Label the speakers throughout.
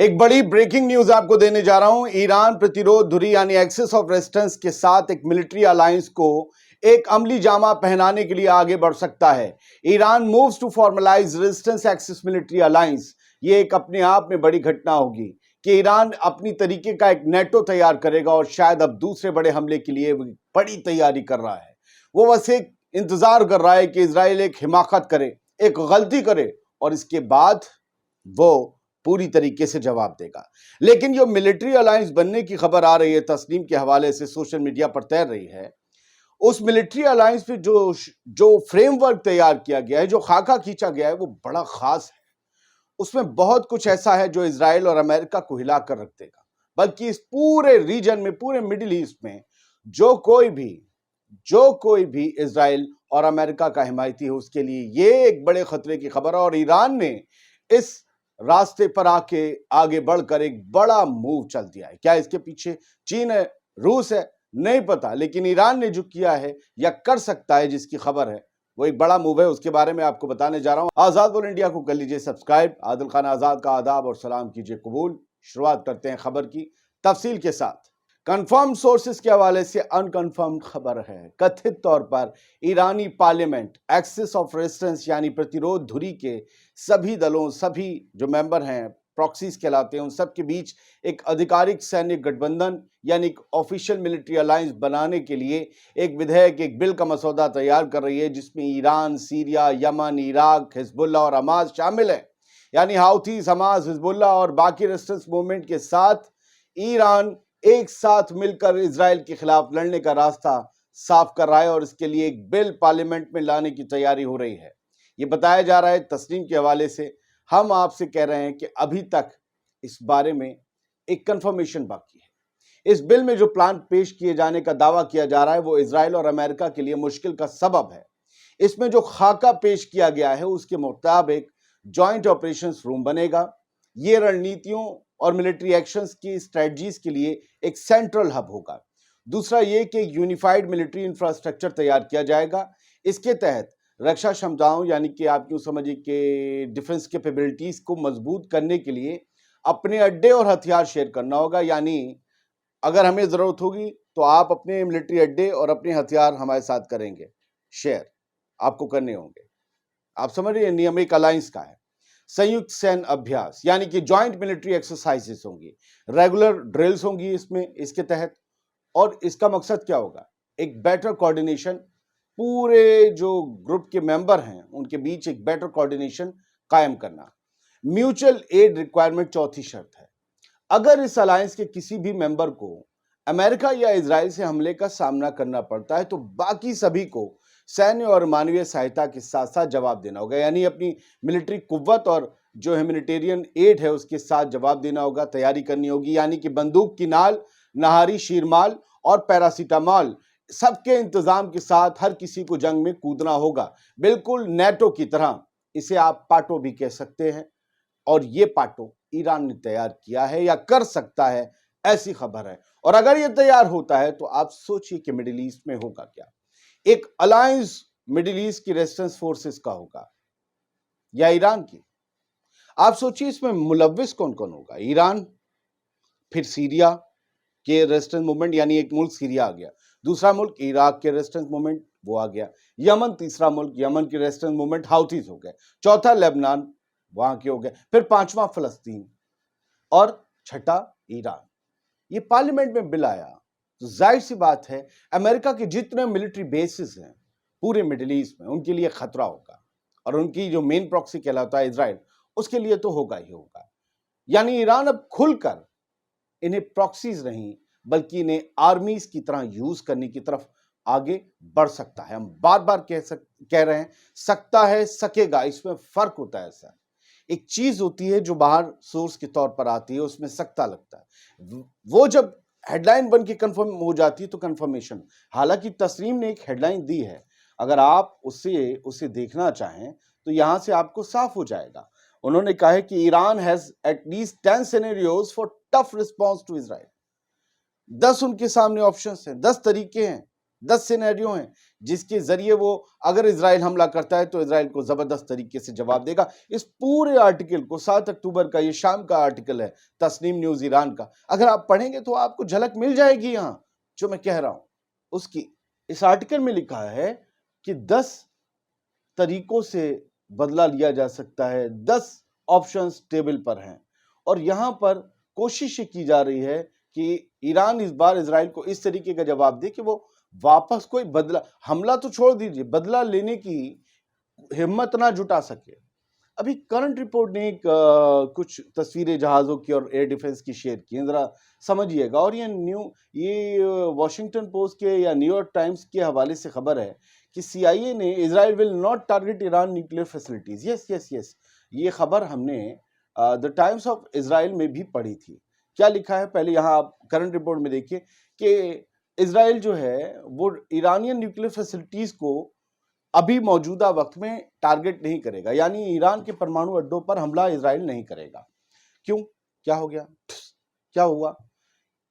Speaker 1: एक बड़ी breaking news आपको देने जा रहा हूं। ईरान प्रतिरोध धुरी यानी एक्सिस ऑफ रेजिस्टेंस के साथ एक मिलिट्री अलायंस को एक अमली जामा पहनाने के लिए आगे बढ़ सकता है। Iran moves to formalise resistance axis military alliance. ये एक अपने आप में बड़ी घटना होगी कि ईरान अपनी तरीके का एक नेटो तैयार करेगा और शायद अब दूसरे बड़े हमले के लिए बड़ी तैयारी कर रहा है। वो बस एक इंतजार कर रहा है कि इजराइल एक हिमाकत करे, एक गलती करे और इसके बाद वो पूरी तरीके से जवाब देगा। लेकिन जो मिलिट्री अलायंस बनने की खबर आ रही है, तस्नीम के हवाले से सोशल मीडिया पर तैर रही है, उस मिलिट्री अलायंस पे जो फ्रेमवर्क तैयार किया गया है, जो खाका खींचा गया है, वो बड़ा खास है। उसमें बहुत कुछ ऐसा है जो इजराइल और अमेरिका को हिला कर रख देगा, बल्कि इस पूरे रीजन में, पूरे मिडिल ईस्ट में जो कोई भी इजराइल और अमेरिका का हिमायती है, उसके लिए ये एक बड़े खतरे की खबर है। और ईरान ने इस रास्ते पर आगे बढ़कर एक बड़ा मूव चल दिया है। क्या इसके पीछे चीन है, रूस है, नहीं पता, लेकिन ईरान ने जो किया है या कर सकता है, जिसकी खबर है, वो एक बड़ा मूव है। उसके बारे में आपको बताने जा रहा हूं। आजाद बोल इंडिया को कर लीजिए सब्सक्राइब, आदिल खान आजाद का आदाब और सलाम कीजिए कबूल। शुरुआत करते हैं खबर की तफसील के साथ। कंफर्म सोर्सेस के हवाले से अनकंफर्म खबर है। कथित तौर पर ईरानी पार्लियामेंट एक्सिस ऑफ रेजिस्टेंस यानी प्रतिरोध धुरी के सभी दलों, सभी जो मेंबर हैं, प्रॉक्सीज कहलाते हैं, उन सब के बीच एक आधिकारिक सैन्य गठबंधन यानी एक ऑफिशियल मिलिट्री अलायंस बनाने के लिए एक विधेयक, एक बिल का मसौदा तैयार कर रही है, जिसमें Iran, Syria, Yemen, Iraq, Hezbollah और हमास शामिल है। यानी हाउथीज, हमास, हिजबुल्लाह और बाकी रेजिस्टेंस मूवमेंट के साथ ईरान एक साथ मिलकर इजराइल के खिलाफ लड़ने का रास्ता साफ कर रहा है और इसके लिए एक बिल पार्लियामेंट में लाने की तैयारी हो रही है। ये बताया जा रहा है, तस्नीम के हवाले से हम आपसे कह रहे हैं कि अभी तक इस बारे में एक कंफर्मेशन बाकी है। इस बिल में जो प्लान पेश किए जाने का दावा किया जा रहा है, वो इजराइल और अमेरिका के लिए मुश्किल का सबब है। इसमें जो खाका पेश किया गया है, उसके मुताबिक जॉइंट ऑपरेशंस रूम बनेगा। ये रणनीतियों और मिलिट्री एक्शंस की स्ट्रेटजीज के लिए एक सेंट्रल हब होगा। दूसरा ये कि यूनिफाइड मिलिट्री इंफ्रास्ट्रक्चर तैयार किया जाएगा। इसके तहत रक्षा क्षमताओं यानी कि आप यूं समझिए कि डिफेंस कैपेबिलिटीज को मजबूत करने के लिए अपने अड्डे और हथियार शेयर करना होगा। यानी अगर हमें जरूरत होगी तो आप अपने मिलिट्री अड्डे और अपने हथियार हमारे साथ करेंगे, शेयर आपको करने होंगे। आप समझ रहे हैं, नियम एक अलायंस का है। संयुक्त सैन्य अभ्यास यानी कि जॉइंट मिलिट्री एक्सरसाइजेस होंगी, रेगुलर ड्रिल्स होंगी इसके तहत। और इसका मकसद क्या होगा? एक बेटर कोऑर्डिनेशन, पूरे जो ग्रुप के मेंबर हैं उनके बीच एक बेटर कोऑर्डिनेशन कायम करना। म्यूचुअल एड रिक्वायरमेंट चौथी शर्त है। अगर इस अलायंस के किसी भी मेंबर को अमेरिका या इजराइल से हमले का सामना करना पड़ता है, तो बाकी सभी को सैन्य और मानवीय सहायता के साथ साथ जवाब देना होगा। यानी अपनी मिलिट्री कुव्वत और जो ह्यूमैनिटेरियन एड है उसके साथ जवाब देना होगा, तैयारी करनी होगी। यानी कि बंदूक की नाल, नहारी, शीरमाल और पैरासीटामॉल सबके इंतजाम के साथ हर किसी को जंग में कूदना होगा, बिल्कुल नेटो की तरह। इसे आप पाटो भी कह सकते हैं। और ये पाटो ईरान ने तैयार किया है या कर सकता है, ऐसी खबर है। और अगर ये तैयार होता है तो आप सोचिए कि मिडिल ईस्ट में होगा क्या। एक अलायंस मिडिल ईस्ट की रेजिस्टेंस फोर्सेस का होगा या ईरान की। आप सोचिए इसमें मुलव्विस कौन कौन होगा। ईरान, फिर सीरिया के रेजिस्टेंस मूवमेंट, यानी एक मुल्क सीरिया आ गया, दूसरा मुल्क इराक के रेजिस्टेंस मूवमेंट वो आ गया, यमन तीसरा मुल्क, यमन के रेजिस्टेंस मूवमेंट हाउथीज हो गए, चौथा लेबनान वहां के हो गए, फिर पांचवा फलस्तीन और छठा ईरान। ये पार्लियामेंट में बिल आया तो जाहिर सी बात है अमेरिका के जितने मिलिट्री बेसिस हैं पूरे मिडिल ईस्ट में, उनके लिए खतरा होगा। और उनकी जो मेन प्रॉक्सी कहलाता है इजराइल, उसके लिए तो होगा ही होगा। यानी ईरान अब खुलकर इन्हें प्रॉक्सीज नहीं बल्कि इन्हें आर्मीज की तरह यूज करने की तरफ आगे बढ़ सकता है। हम बार बार कह रहे हैं, सकता है, सकेगा, इसमें फर्क होता है। सर, एक चीज होती है जो बाहर सोर्स के तौर पर आती है, उसमें सकता लगता है। वो जब हेडलाइन बन के कंफर्म हो जाती है तो कंफर्मेशन। हालांकि तस्नीम ने एक हेडलाइन दी है, अगर आप उसे देखना चाहें तो यहां से आपको साफ हो जाएगा। उन्होंने कहा है कि Iran has at least 10 scenarios for tough response to Israel. 10 उनके सामने ऑप्शंस हैं, 10 तरीके हैं 10 سینیریو ہیں جس کے ذریعے وہ اگر اسرائیل حملہ کرتا ہے تو اسرائیل کو زبردست طریقے سے جواب دے گا. اس پورے آرٹیکل کو 7 اکتوبر کا یہ شام کا آرٹیکل ہے تسنیم نیوز ایران کا, اگر آپ پڑھیں گے تو آپ کو جھلک مل جائے گی یہاں جو میں کہہ رہا ہوں اس کی. اس آرٹیکل میں لکھا ہے کہ 10 طریقوں سے بدلہ لیا جا سکتا ہے, 10 آپشنز ٹیبل پر ہیں, اور یہاں پر کوشش یہ کی جا رہی ہے کہ ایران اس بار اسرائیل کو اس طریقے کا جواب دے کہ وہ واپس کوئی بدلہ, حملہ تو چھوڑ دیجئے, بدلہ لینے کی ہمت نہ جٹا سکے. ابھی کرنٹ رپورٹ نے کچھ تصویریں جہازوں کی اور ایئر ڈیفنس کی شیئر کی, ذرا سمجھیے گا. اور یہ واشنگٹن پوسٹ کے یا نیو یارک ٹائمز کے حوالے سے خبر ہے کہ سی آئی اے نے Israel will not target Iran nuclear facilities. Yes یہ خبر ہم نے دا ٹائمز آف اسرائیل میں بھی پڑھی تھی. کیا لکھا ہے پہلے یہاں آپ کرنٹ رپورٹ میں دیکھیے کہ اسرائیل جو ہے وہ ایرانین نیوکلیئر فیسلٹیز کو ابھی موجودہ وقت میں ٹارگٹ نہیں کرے گا, یعنی ایران کے پرمانو اڈوں پر حملہ اسرائیل نہیں کرے گا. کیوں؟ کیا ہو گیا؟ کیا ہوا؟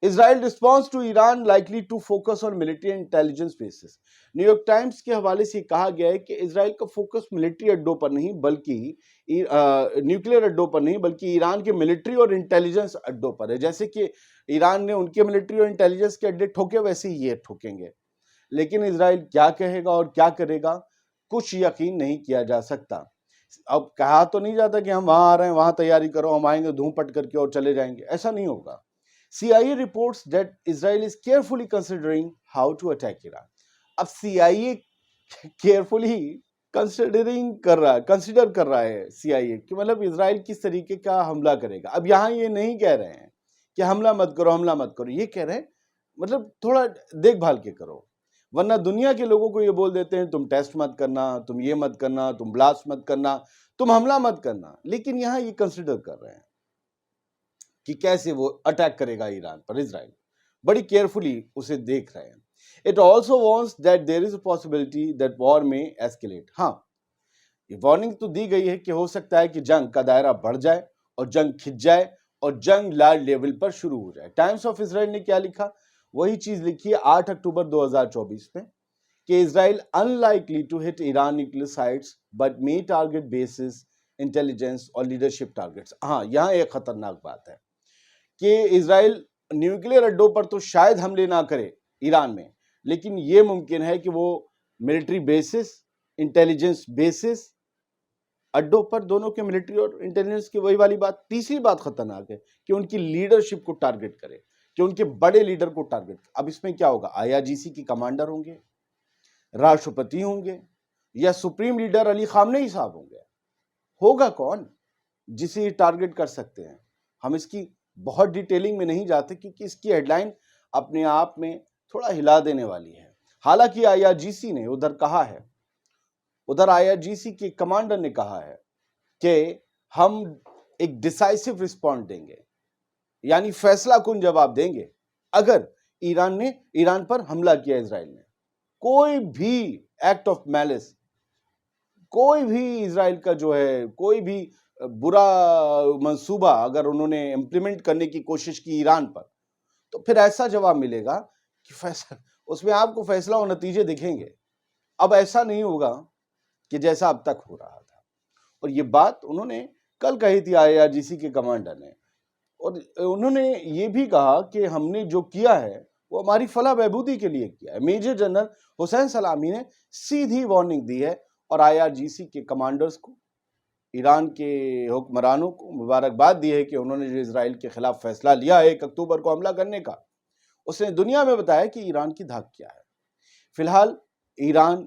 Speaker 1: Israel response to Iran likely to focus on military intelligence bases. New York Times کے حوالے سے کہا گیا ہے کہ اسرائیل کا فوکس ملٹری اڈوں پر نہیں بلکہ نیوکلیئر اڈوں پر نہیں بلکہ ایران کے ملٹری اور انٹیلیجنس اڈوں پر ہے. جیسے کہ ایران نے ان کے ملٹری اور انٹیلیجنس کے اڈے ٹھوکے ویسے ہی یہ ٹھوکیں گے. لیکن اسرائیل کیا کہے گا اور کیا کرے گا کچھ یقین نہیں کیا جا سکتا. اب کہا تو نہیں جاتا کہ ہم وہاں آ رہے ہیں, وہاں تیاری کرو, ہم آئیں گے دھوم پٹ کر کے اور چلے جائیں گے, ایسا نہیں ہوگا. CIA reports that Israel is carefully considering how to attack Iran. اب CIA carefully consider کر رہا ہے CIA کہ مطلب اسرائیل کس طریقے کا حملہ کرے گا. اب یہاں یہ نہیں کہہ رہے ہیں کہ حملہ مت کرو, یہ کہہ رہے ہیں مطلب تھوڑا دیکھ بھال کے کرو, ورنہ دنیا کے لوگوں کو یہ بول دیتے ہیں تم ٹیسٹ مت کرنا, تم یہ مت کرنا, تم بلاسٹ مت کرنا, تم حملہ مت کرنا. لیکن یہاں یہ کنسیڈر کر رہے ہیں کہ کیسے وہ اٹیک کرے گا ایران پر. اسرائیل بڑی کیئرفلی اسے دیکھ رہے ہیں. It also warns that there is a possibility that war may escalate. ہاں یہ وارننگ تو دی گئی ہے کہ ہو سکتا ہے کہ جنگ کا دائرہ بڑھ جائے اور جنگ کھچ جائے اور جنگ لارج لیول پر شروع ہو جائے. ٹائمز آف اسرائیل نے کیا لکھا؟ وہی چیز لکھی ہے 8 اکتوبر 2024 میں کہ اسرائیل unlikely to hit Iran nuclear sites but may target bases, intelligence اور leadership targets. ہاں یہاں ایک خطرناک بات ہے کہ اسرائیل نیوکلیئر اڈوں پر تو شاید حملے نہ کرے ایران میں, لیکن یہ ممکن ہے کہ وہ ملٹری بیسز, انٹیلیجنس بیسز, اڈوں پر, دونوں کے ملٹری اور انٹیلیجنس کی وہی والی بات. تیسری بات خطرناک ہے کہ ان کی لیڈرشپ کو ٹارگٹ کرے, کہ ان کے بڑے لیڈر کو ٹارگٹ کرے. اب اس میں کیا ہوگا؟ IRGC کی کمانڈر ہوں گے, راشٹرپتی ہوں گے, یا سپریم لیڈر علی خامنئی صاحب ہوں گے. ہوگا کون جسے یہ ٹارگٹ کر سکتے ہیں؟ ہم اس کی بہت ڈیٹیلنگ میں نہیں جاتے کیونکہ اس کی ہیڈ لائن اپنے آپ میں تھوڑا ہلا دینے والی ہے. حالانکہ IRGC نے ادھر کہا ہے, ادھر IRGC کے کمانڈر نے کہا ہے کہ ہم ایک ڈیسائسو رسپونڈ دیں گے, یعنی فیصلہ کن جواب دیں گے اگر ایران پر حملہ کیا اسرائیل نے. کوئی بھی ایکٹ آف میلس, کوئی بھی اسرائیل کا جو ہے کوئی بھی برا منصوبہ اگر انہوں نے امپلیمنٹ کرنے کی کوشش کی ایران پر, تو پھر ایسا جواب ملے گا کہ اس میں آپ کو فیصلہ اور نتیجے دکھیں گے. اب ایسا نہیں ہوگا کہ جیسا اب تک ہو رہا تھا. اور یہ بات انہوں نے کل کہی تھی IRGC کے کمانڈر نے, اور انہوں نے یہ بھی کہا کہ ہم نے جو کیا ہے وہ ہماری فلاح بہبودی کے لیے کیا ہے. میجر جنرل حسین سلامی نے سیدھی وارننگ دی ہے اور IRGC کے کمانڈرز کو, ایران کے حکمرانوں کو مبارکباد دی ہے کہ انہوں نے جو اسرائیل کے خلاف فیصلہ لیا ہے 1 اکتوبر کو حملہ کرنے کا, اس نے دنیا میں بتایا کہ ایران کی دھاک کیا ہے. فی الحال ایران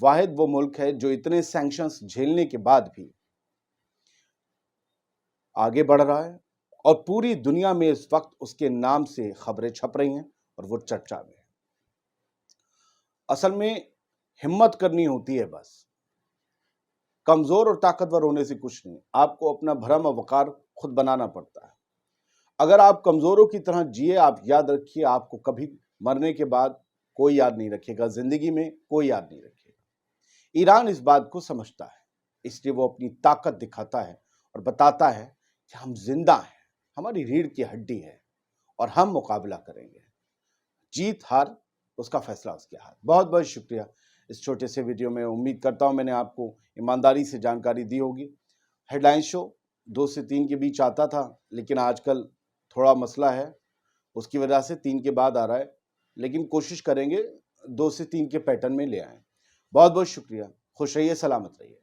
Speaker 1: واحد وہ ملک ہے جو اتنے سینکشنز جھیلنے کے بعد بھی آگے بڑھ رہا ہے, اور پوری دنیا میں اس وقت اس کے نام سے خبریں چھپ رہی ہیں اور وہ چرچا میں ہے. اصل میں ہمت کرنی ہوتی ہے, بس کمزور اور طاقتور ہونے سے کچھ نہیں, آپ کو اپنا بھرم اور وقار خود بنانا پڑتا ہے. اگر آپ کمزوروں کی طرح جیے, آپ یاد رکھیے آپ کو کبھی مرنے کے بعد کوئی یاد نہیں رکھے گا, زندگی میں کوئی یاد نہیں رکھے گا. ایران اس بات کو سمجھتا ہے, اس لیے وہ اپنی طاقت دکھاتا ہے اور بتاتا ہے کہ ہم زندہ ہیں, ہماری ریڑھ کی ہڈی ہے اور ہم مقابلہ کریں گے. جیت ہار اس کا فیصلہ اس کے ہاتھ. بہت بہت شکریہ. اس چھوٹے سے ویڈیو میں امید کرتا ہوں میں نے آپ کو ایمانداری سے جانکاری دی ہوگی. ہیڈ لائن شو 2 سے 3 کے بیچ آتا تھا، لیکن آج کل تھوڑا مسئلہ ہے، اس کی وجہ سے 3 کے بعد آ رہا ہے، لیکن کوشش کریں گے 2 سے 3 کے پیٹرن میں لے آئیں. بہت بہت شکریہ. خوش رہیے، سلامت رہیے.